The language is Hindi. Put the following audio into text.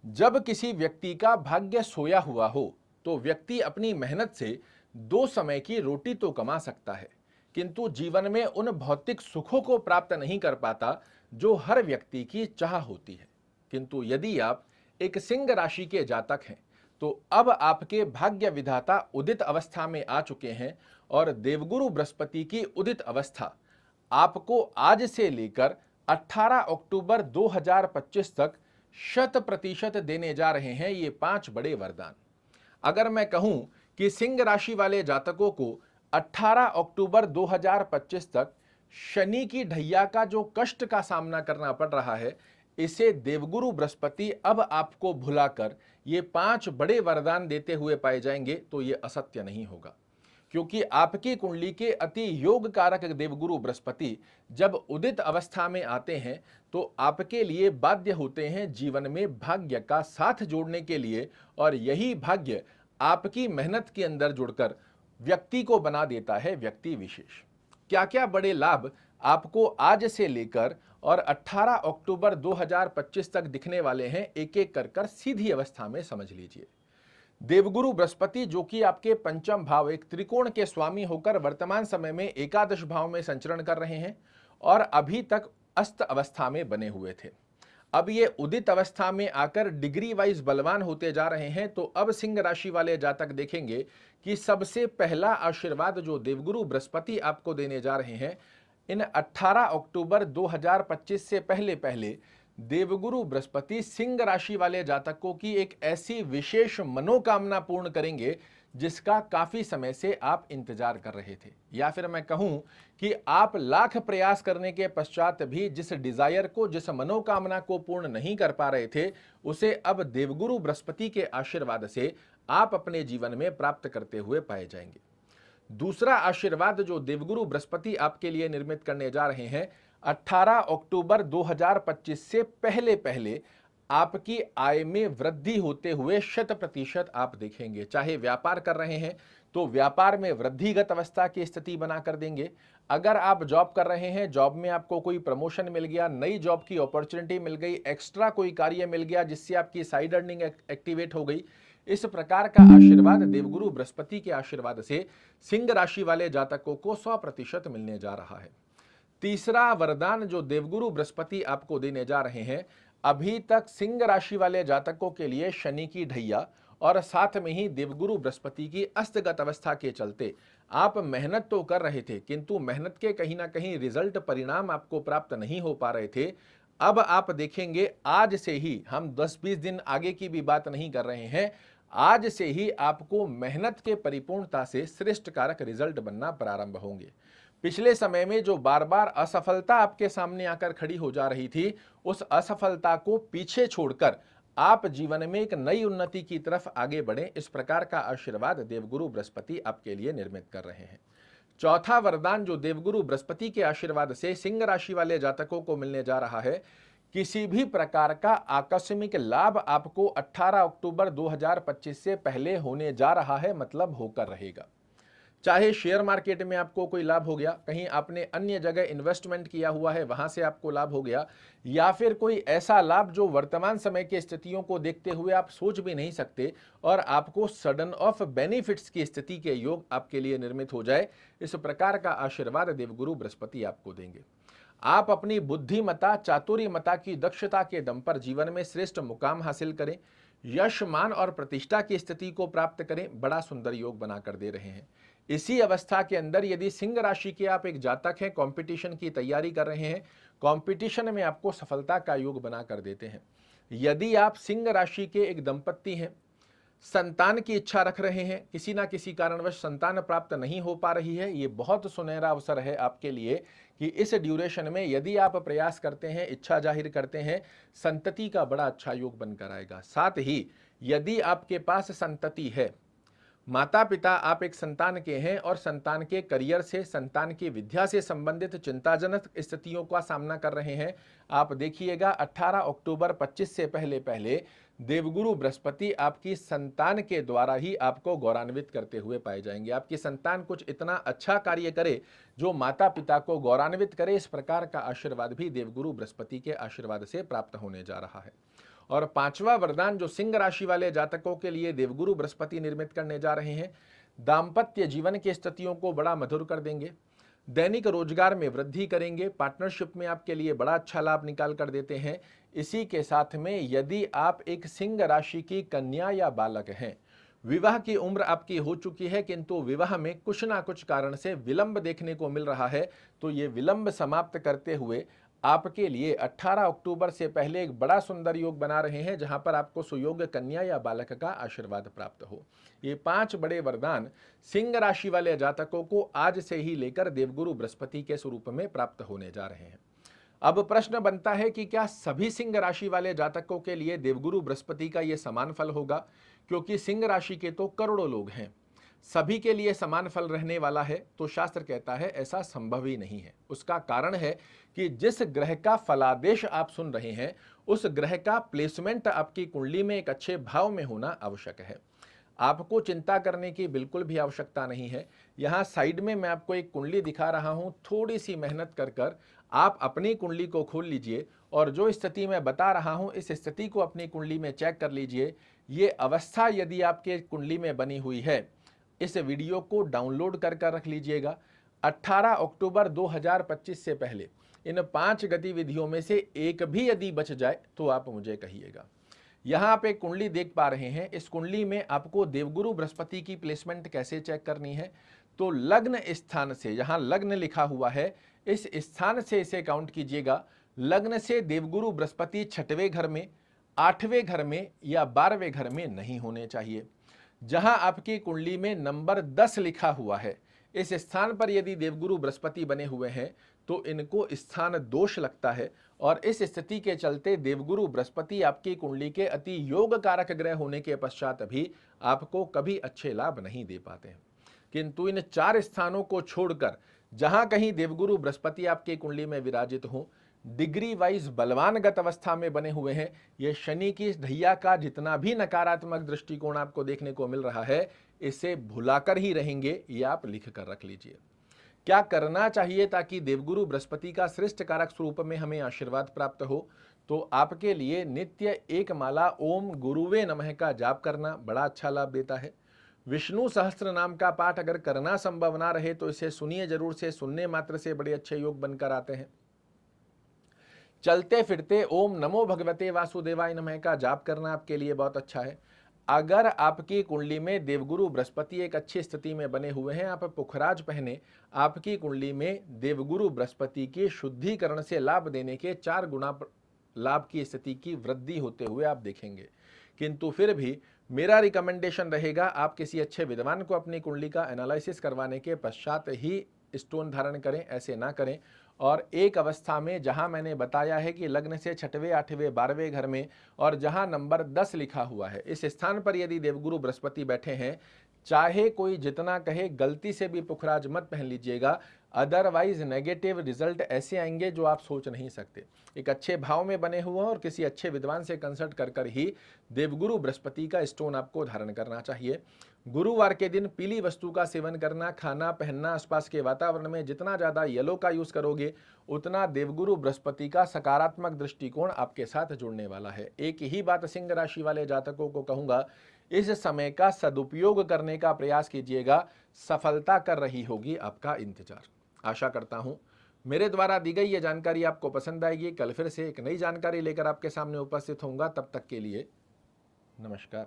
जब किसी व्यक्ति का भाग्य सोया हुआ हो तो व्यक्ति अपनी मेहनत से दो समय की रोटी तो कमा सकता है, किंतु जीवन में उन भौतिक सुखों को प्राप्त नहीं कर पाता जो हर व्यक्ति की चाह होती है। किंतु यदि आप एक सिंह राशि के जातक हैं तो अब आपके भाग्य विधाता उदित अवस्था में आ चुके हैं और देवगुरु बृहस्पति की उदित अवस्था आपको आज से लेकर 18 अक्टूबर 2025 तक 100% देने जा रहे हैं ये 5 बड़े वरदान। अगर मैं कहूं कि सिंह राशि वाले जातकों को 18 अक्टूबर 2025 तक शनि की ढैया का जो कष्ट का सामना करना पड़ रहा है, इसे देवगुरु बृहस्पति अब आपको भुलाकर ये 5 बड़े वरदान देते हुए पाए जाएंगे तो ये असत्य नहीं होगा। क्योंकि आपकी कुंडली के अति योग कारक देवगुरु बृहस्पति जब उदित अवस्था में आते हैं तो आपके लिए बाध्य होते हैं जीवन में भाग्य का साथ जोड़ने के लिए, और यही भाग्य आपकी मेहनत के अंदर जुड़कर व्यक्ति को बना देता है व्यक्ति विशेष। क्या क्या बड़े लाभ आपको आज से लेकर और 18 अक्टूबर 2025 तक दिखने वाले हैं, एक एक कर सीधी अवस्था में समझ लीजिए। देवगुरु बृहस्पति जो कि आपके पंचम भाव एक त्रिकोण के स्वामी होकर वर्तमान समय में एकादश भाव में संचरण कर रहे हैं और अभी तक अस्त अवस्था में बने हुए थे। अब ये उदित अवस्था में आकर डिग्री वाइज बलवान होते जा रहे हैं। तो अब सिंह राशि वाले जातक देखेंगे कि सबसे पहला आशीर्वाद जो देवगुरु बृहस्पति आपको देने जा रहे हैं, इन 18 अक्टूबर 2025 से पहले पहले देवगुरु बृहस्पति सिंह राशि वाले जातकों की एक ऐसी विशेष मनोकामना पूर्ण करेंगे जिसका काफी समय से आप इंतजार कर रहे थे, या फिर मैं कहूं कि आप लाख प्रयास करने के पश्चात भी जिस डिजायर को, जिस मनोकामना को पूर्ण नहीं कर पा रहे थे, उसे अब देवगुरु बृहस्पति के आशीर्वाद से आप अपने जीवन में प्राप्त करते हुए पाए जाएंगे। दूसरा आशीर्वाद जो देवगुरु बृहस्पति आपके लिए निर्मित करने जा रहे हैं, 18 अक्टूबर 2025 से पहले पहले आपकी आय में वृद्धि होते हुए 100% आप देखेंगे। चाहे व्यापार कर रहे हैं तो व्यापार में वृद्धिगत अवस्था की स्थिति बना कर देंगे। अगर आप जॉब कर रहे हैं, जॉब में आपको कोई प्रमोशन मिल गया, नई जॉब की अपॉर्चुनिटी मिल गई, एक्स्ट्रा कोई कार्य मिल गया जिससे आपकी साइड अर्निंग एक्टिवेट हो गई, इस प्रकार का आशीर्वाद देवगुरु बृहस्पति के आशीर्वाद से सिंह राशि वाले जातकों को 100% मिलने जा रहा है। तीसरा वरदान जो देवगुरु बृहस्पति आपको देने जा रहे हैं, अभी तक सिंह राशि वाले जातकों के लिए शनि की ढैया और साथ में ही देवगुरु बृहस्पति की अस्तगत अवस्था के चलते आप मेहनत तो कर रहे थे, किंतु मेहनत के कहीं ना कहीं रिजल्ट, परिणाम आपको प्राप्त नहीं हो पा रहे थे। अब आप देखेंगे आज से ही, हम 10-20 दिन आगे की भी बात नहीं कर रहे हैं, आज से ही आपको मेहनत के परिपूर्णता से श्रेष्ठ कारक रिजल्ट बनना प्रारंभ होंगे। पिछले समय में जो बार बार असफलता आपके सामने आकर खड़ी हो जा रही थी, उस असफलता को पीछे छोड़कर आप जीवन में एक नई उन्नति की तरफ आगे बढ़ें, इस प्रकार का आशीर्वाद देवगुरु बृहस्पति आपके लिए निर्मित कर रहे हैं। चौथा वरदान जो देवगुरु बृहस्पति के आशीर्वाद से सिंह राशि वाले जातकों को मिलने जा रहा है, किसी भी प्रकार का आकस्मिक लाभ आपको 18 अक्टूबर 2025 से पहले होने जा रहा है, मतलब होकर रहेगा। चाहे शेयर मार्केट में आपको कोई लाभ हो गया, कहीं आपने अन्य जगह इन्वेस्टमेंट किया हुआ है वहां से आपको लाभ हो गया, या फिर कोई ऐसा लाभ जो वर्तमान समय की स्थितियों को देखते हुए आप सोच भी नहीं सकते और आपको सडन ऑफ बेनिफिट्स की स्थिति के योग आपके लिए निर्मित हो जाए, इस प्रकार का आशीर्वाद देवगुरु बृहस्पति आपको देंगे। आप अपनी बुद्धिमता, चातुर्यमता की दक्षता के दम पर जीवन में श्रेष्ठ मुकाम हासिल करें, यश, मान और प्रतिष्ठा की स्थिति को प्राप्त करें, बड़ा सुंदर योग बनाकर दे रहे हैं। इसी अवस्था के अंदर यदि सिंह राशि के आप एक जातक हैं, कंपटीशन की तैयारी कर रहे हैं, कंपटीशन में आपको सफलता का योग बना कर देते हैं। यदि आप सिंह राशि के एक दंपत्ति हैं, संतान की इच्छा रख रहे हैं, किसी ना किसी कारणवश संतान प्राप्त नहीं हो पा रही है, ये बहुत सुनहरा अवसर है आपके लिए कि इस ड्यूरेशन में यदि आप प्रयास करते हैं, इच्छा जाहिर करते हैं, संतति का बड़ा अच्छा योग बनकर आएगा। साथ ही यदि आपके पास संतति है, माता पिता आप एक संतान के हैं और संतान के करियर से, संतान की विद्या से संबंधित चिंताजनक स्थितियों का सामना कर रहे हैं, आप देखिएगा 18 अक्टूबर 25 से पहले पहले देवगुरु बृहस्पति आपकी संतान के द्वारा ही आपको गौरवान्वित करते हुए पाए जाएंगे। आपकी संतान कुछ इतना अच्छा कार्य करे जो माता पिता को गौरवान्वित करे, इस प्रकार का आशीर्वाद भी देवगुरु बृहस्पति के आशीर्वाद से प्राप्त होने जा रहा है। और पांचवा वरदान जो सिंह राशि वाले जातकों के लिए देवगुरु बृहस्पति निर्मित करने जा रहे हैं, दाम्पत्य जीवन की स्थितियों को बड़ा मधुर कर देंगे, दैनिक रोजगार में वृद्धि करेंगे, पार्टनरशिप में आपके लिए बड़ा अच्छा लाभ निकाल कर देते हैं। इसी के साथ में यदि आप एक सिंह राशि की कन्या या बालक हैं, विवाह की उम्र आपकी हो चुकी है किंतु विवाह में कुछ ना कुछ कारण से विलंब देखने को मिल रहा है, तो ये विलंब समाप्त करते हुए आपके लिए 18 अक्टूबर से पहले एक बड़ा सुंदर योग बना रहे हैं, जहां पर आपको सुयोग्य कन्या या बालक का आशीर्वाद प्राप्त हो। ये 5 बड़े वरदान सिंह राशि वाले जातकों को आज से ही लेकर देवगुरु बृहस्पति के स्वरूप में प्राप्त होने जा रहे हैं। अब प्रश्न बनता है कि क्या सभी सिंह राशि वाले जातकों के लिए देवगुरु बृहस्पति का ये समान फल होगा? क्योंकि सिंह राशि के तो करोड़ों लोग हैं, सभी के लिए समान फल रहने वाला है? तो शास्त्र कहता है ऐसा संभव ही नहीं है। उसका कारण है कि जिस ग्रह का फलादेश आप सुन रहे हैं, उस ग्रह का प्लेसमेंट आपकी कुंडली में एक अच्छे भाव में होना आवश्यक है। आपको चिंता करने की बिल्कुल भी आवश्यकता नहीं है। यहाँ साइड में मैं आपको एक कुंडली दिखा रहा हूँ, थोड़ी सी मेहनत कर कर आप अपनी कुंडली को खोल लीजिए और जो स्थिति मैं बता रहा हूँ इस स्थिति को अपनी कुंडली में चेक कर लीजिए। ये अवस्था यदि आपके कुंडली में बनी हुई है, इस वीडियो को डाउनलोड कर कर रख लीजिएगा। 18 अक्टूबर 2025 से पहले इन 5 गतिविधियों में से एक भी यदि बच जाए तो आप मुझे कहिएगा। यहाँ आप एक कुंडली देख पा रहे हैं, इस कुंडली में आपको देवगुरु बृहस्पति की प्लेसमेंट कैसे चेक करनी है? तो लग्न स्थान से, यहाँ लग्न लिखा हुआ है, इस स्थान से इसे काउंट कीजिएगा। लग्न से देवगुरु बृहस्पति 6वें घर में, 8वें घर में या 12वें घर में नहीं होने चाहिए। जहां आपकी कुंडली में नंबर 10 लिखा हुआ है, इस स्थान पर यदि देवगुरु बृहस्पति बने हुए हैं तो इनको स्थान दोष लगता है और इस स्थिति के चलते देवगुरु बृहस्पति आपकी कुंडली के अति योग कारक ग्रह होने के पश्चात भी आपको कभी अच्छे लाभ नहीं दे पाते हैं। किंतु इन 4 स्थानों को छोड़कर जहां कहीं देवगुरु बृहस्पति आपकी कुंडली में विराजित हो, डिग्री वाइज बलवानगत अवस्था में बने हुए हैं, ये शनि की ढैया का जितना भी नकारात्मक दृष्टिकोण आपको देखने को मिल रहा है, इसे भुलाकर ही रहेंगे, ये आप लिख कर रख लीजिए। क्या करना चाहिए ताकि देवगुरु बृहस्पति का श्रेष्ठ कारक स्वरूप में हमें आशीर्वाद प्राप्त हो? तो आपके लिए नित्य एक माला ओम गुरुवे नमः का जाप करना बड़ा अच्छा लाभ देता है। विष्णु सहस्त्र नाम का पाठ अगर करना संभव ना रहे तो इसे सुनिए जरूर से, सुनने मात्र से बड़े अच्छे योग बनकर आते हैं। चलते फिरते ओम नमो भगवते वासुदेवाय नमः का जाप करना आपके लिए बहुत अच्छा है। अगर आपकी कुंडली में देवगुरु बृहस्पति एक अच्छी स्थिति में बने हुए हैं, आप पुखराज पहने, आपकी कुंडली में देवगुरु बृहस्पति के शुद्धिकरण से लाभ देने के 4 गुना लाभ की स्थिति की वृद्धि होते हुए आप देखेंगे। किंतु फिर भी मेरा रिकमेंडेशन रहेगा आप किसी अच्छे विद्वान को अपनी कुंडली का एनालिसिस करवाने के पश्चात ही स्टोन धारण करें, ऐसे ना करें। और एक अवस्था में जहां मैंने बताया है कि लग्न से 6वें, 8वें, 12वें घर में और जहां नंबर 10 लिखा हुआ है, इस स्थान पर यदि देवगुरु बृहस्पति बैठे हैं, चाहे कोई जितना कहे गलती से भी पुखराज मत पहन लीजिएगा, अदरवाइज नेगेटिव रिजल्ट ऐसे आएंगे जो आप सोच नहीं सकते। एक अच्छे भाव में बने हुए और किसी अच्छे विद्वान से कंसल्ट कर कर ही देवगुरु बृहस्पति का स्टोन आपको धारण करना चाहिए। गुरुवार के दिन पीली वस्तु का सेवन करना, खाना पहनना, आसपास के वातावरण में जितना ज़्यादा येलो का यूज़ करोगे उतना देवगुरु बृहस्पति का सकारात्मक दृष्टिकोण आपके साथ जुड़ने वाला है। एक ही बात सिंह राशि वाले जातकों को कहूँगा, इस समय का सदुपयोग करने का प्रयास कीजिएगा, सफलता कर रही होगी आपका इंतजार। आशा करता हूँ मेरे द्वारा दी गई ये जानकारी आपको पसंद आएगी। कल फिर से एक नई जानकारी लेकर आपके सामने उपस्थित होऊंगा। तब तक के लिए नमस्कार।